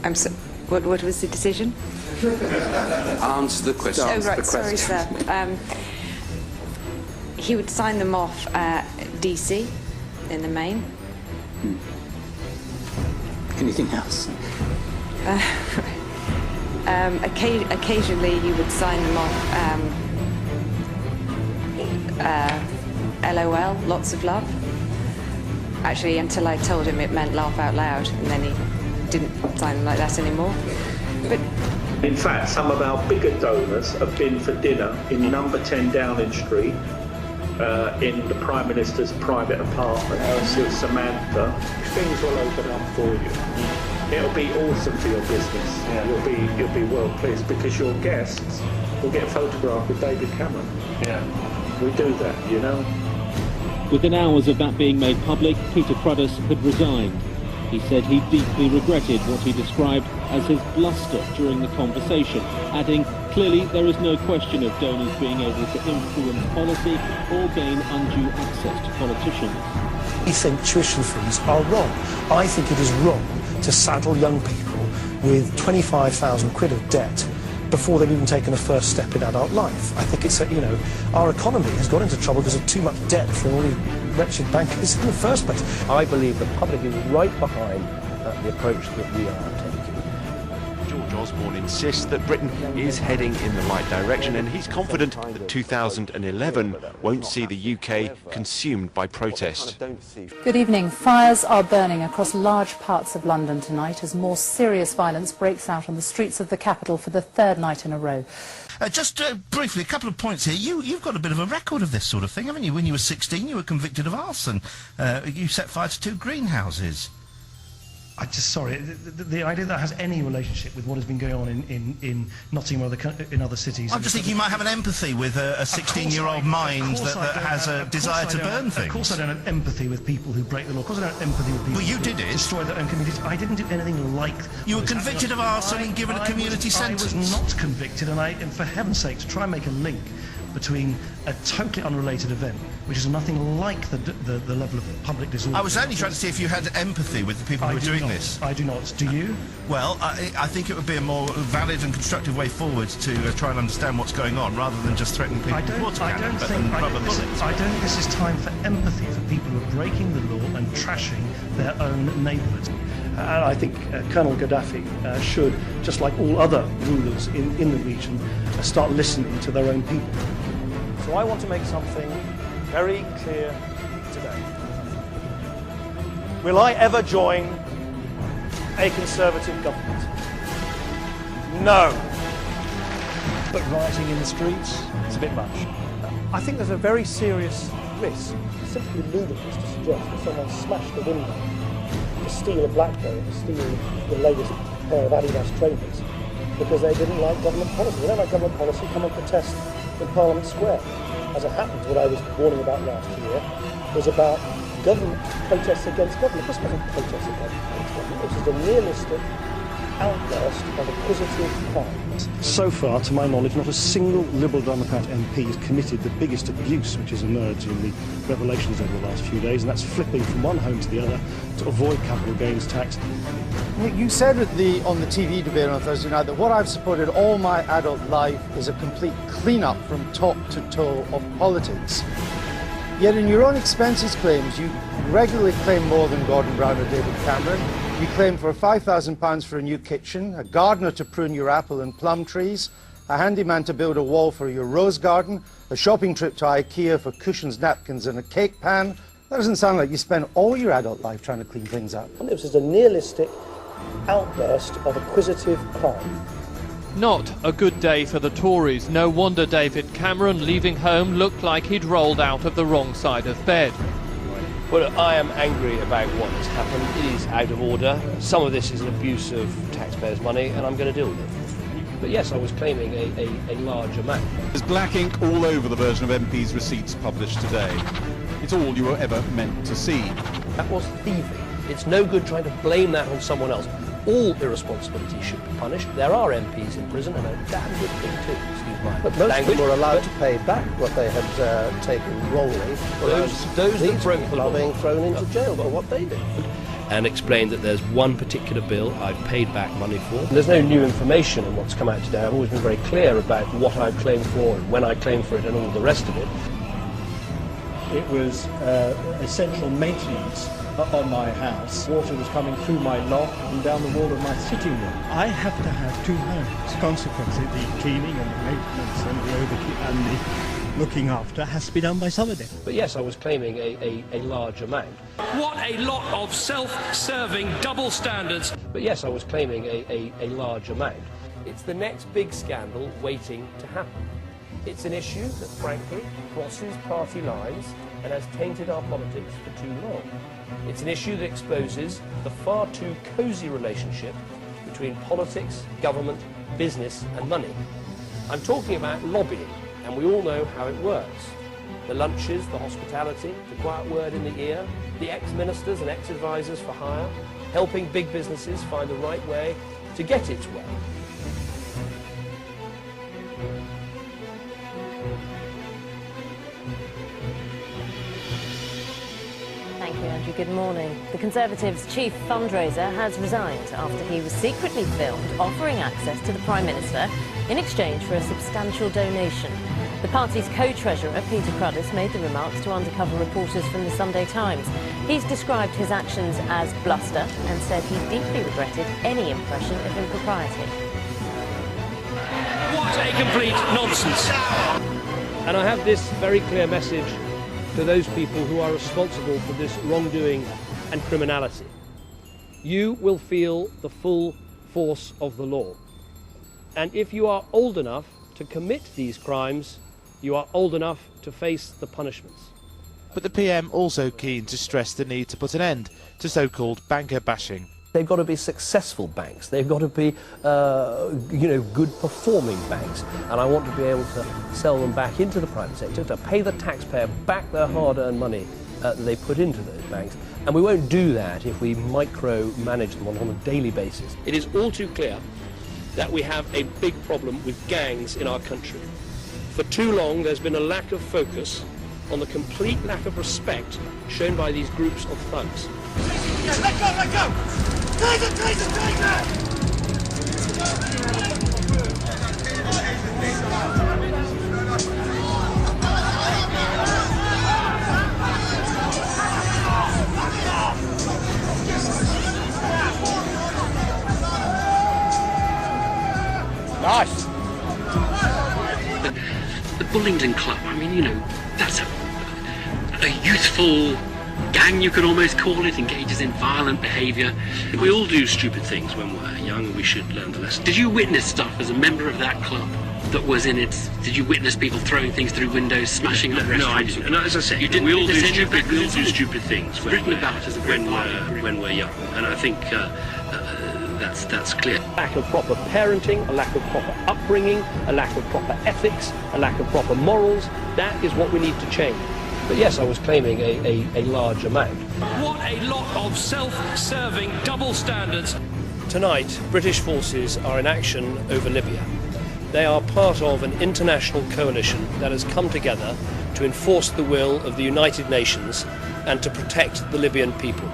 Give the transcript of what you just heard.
What was the decision? Answer the question. Oh, right, sorry, sir. He would sign them off at DC in the main. Anything else? Occasionally he would sign them off LOL, lots of love. Actually, until I told him it meant laugh out loud, and then he didn't sign them like that anymore. But in fact, some of our bigger donors have been for dinner in number 10 Downing Street, in the Prime Minister's private apartment with Samantha. Things will open up for you. It'll be awesome for your business. Yeah. You'll be well pleased because your guests will get photographed with David Cameron. Yeah. We do that, you know. Within hours of that being made public, Peter Cruddas had resigned. He said he deeply regretted what he described as his bluster during the conversation, adding, clearly there is no question of donors being able to influence policy or gain undue access to politicians. I think tuition fees are wrong. I think it is wrong to saddle young people with 25,000 quid of debt before they've even taken a first step in adult life. I think it's, our economy has got into trouble because of too much debt for all the wretched bankers in the first place. I believe the public is right behind the approach that we are taking. George Osborne insists that Britain is heading in the right direction, and he's confident that 2011 won't see the UK consumed by protest. Good evening. Fires are burning across large parts of London tonight as more serious violence breaks out on the streets of the capital for the third night in a row. Just briefly, a couple of points here. You've got a bit of a record of this sort of thing, haven't you? When you were 16, you were convicted of arson. You set fire to 2 greenhouses. The idea that has any relationship with what has been going on in Nottingham or in other cities. I'm just thinking you might have an empathy with a 16-year-old mind that has a desire to burn things. Of course I don't have empathy with people who break the law. Of course I don't have empathy with people you did it. Who destroy their own communities. I didn't do anything like... You were convicted of arson and given a community sentence. I was not convicted, and for heaven's sake, to try and make a link between a totally unrelated event, which is nothing like the level of public disorder. I was only trying to see if you had empathy with the people who were doing this. I do not. Do you? Well, I think it would be a more valid and constructive way forward to try and understand what's going on, rather than just threatening people with water cannon. I don't think this is time for empathy for people who are breaking the law and trashing their own neighbourhoods. And I think Colonel Gaddafi should, just like all other rulers in the region, start listening to their own people. So I want to make something very clear today. Will I ever join a Conservative government? No. But rioting in the streets, it's a bit much. I think there's a very serious risk. It's simply ludicrous to suggest that someone smashed the window to steal a BlackBerry, to steal the latest pair of Adidas trainers, because they didn't like government policy. They don't like government policy, come and protest in Parliament Square. As it happens, what I was warning about last year was about government protests against government. This wasn't protests against government. This is a realistic outburst of acquisitive crime. So far, to my knowledge, not a single Liberal Democrat MP has committed the biggest abuse which has emerged in the revelations over the last few days, and that's flipping from one home to the other to avoid capital gains tax. Nick, you said on the TV debate on Thursday night that what I've supported all my adult life is a complete clean-up from top to toe of politics. Yet in your own expenses claims, you regularly claim more than Gordon Brown or David Cameron. You claim for £5,000 for a new kitchen, a gardener to prune your apple and plum trees, a handyman to build a wall for your rose garden, a shopping trip to IKEA for cushions, napkins and a cake pan. That doesn't sound like you spent all your adult life trying to clean things up. This is a nihilistic outburst of acquisitive crime. Not a good day for the Tories. No wonder David Cameron, leaving home, looked like he'd rolled out of the wrong side of bed. Well, I am angry about what has happened. It is out of order. Some of this is an abuse of taxpayers' money, and I'm going to deal with it. But yes, I was claiming a large amount. There's black ink all over the version of MP's receipts published today. It's all you were ever meant to see. That was thieving. It's no good trying to blame that on someone else. All irresponsibility should be punished. There are MPs in prison, and a damn good thing too, excuse my language. But most of them were allowed to pay back what they had taken wrongly. Those that broke the law are being thrown into jail for what they did. and explained that there's one particular bill I've paid back money for. There's no new information in what's come out today. I've always been very clear about what I've claimed for and when I claimed for it and all the rest of it. It was essential maintenance on my house. Water was coming through my loft and down the wall of my sitting room. I have to have 2 homes. Consequently, the cleaning and the maintenance and the overkeep and the looking after has to be done by somebody. But yes, I was claiming a large amount. What a lot of self-serving double standards. But yes, I was claiming a large amount. It's the next big scandal waiting to happen. It's an issue that, frankly, crosses party lines and has tainted our politics for too long. It's an issue that exposes the far too cosy relationship between politics, government, business and money. I'm talking about lobbying, and we all know how it works. The lunches, the hospitality, the quiet word in the ear, the ex-ministers and ex-advisors for hire, helping big businesses find the right way to get its way. Thank you, Andrew. Good morning. The Conservatives' chief fundraiser has resigned after he was secretly filmed offering access to the Prime Minister in exchange for a substantial donation. The party's co-treasurer, Peter Cruddas, made the remarks to undercover reporters from the Sunday Times. He's described his actions as bluster and said he deeply regretted any impression of impropriety. What a complete nonsense. And I have this very clear message to those people who are responsible for this wrongdoing and criminality. You will feel the full force of the law. And if you are old enough to commit these crimes, you are old enough to face the punishments. But the PM also keen to stress the need to put an end to so-called banker bashing. They've got to be successful banks. They've got to be, good performing banks. And I want to be able to sell them back into the private sector, to pay the taxpayer back their hard-earned money that they put into those banks. And we won't do that if we micromanage them on a daily basis. It is all too clear that we have a big problem with gangs in our country. For too long, there's been a lack of focus on the complete lack of respect shown by these groups of thugs. Let go, let go! Taser, taser, taser! Nice! The Bullingdon Club, I mean, that's a youthful gang, you could almost call it, engages in violent behaviour. We all do stupid things when we're young, and we should learn the lesson. Did you witness stuff as a member of that club that was in it? Did you witness people throwing things through windows, smashing up restaurants? No, I didn't. No, as I said, we all do stupid things when we're young, and I think that's clear. Lack of proper parenting, a lack of proper upbringing, a lack of proper ethics, a lack of proper morals. That is what we need to change. But yes, I was claiming a large amount. What a lot of self-serving double standards. Tonight, British forces are in action over Libya. They are part of an international coalition that has come together to enforce the will of the United Nations and to protect the Libyan people.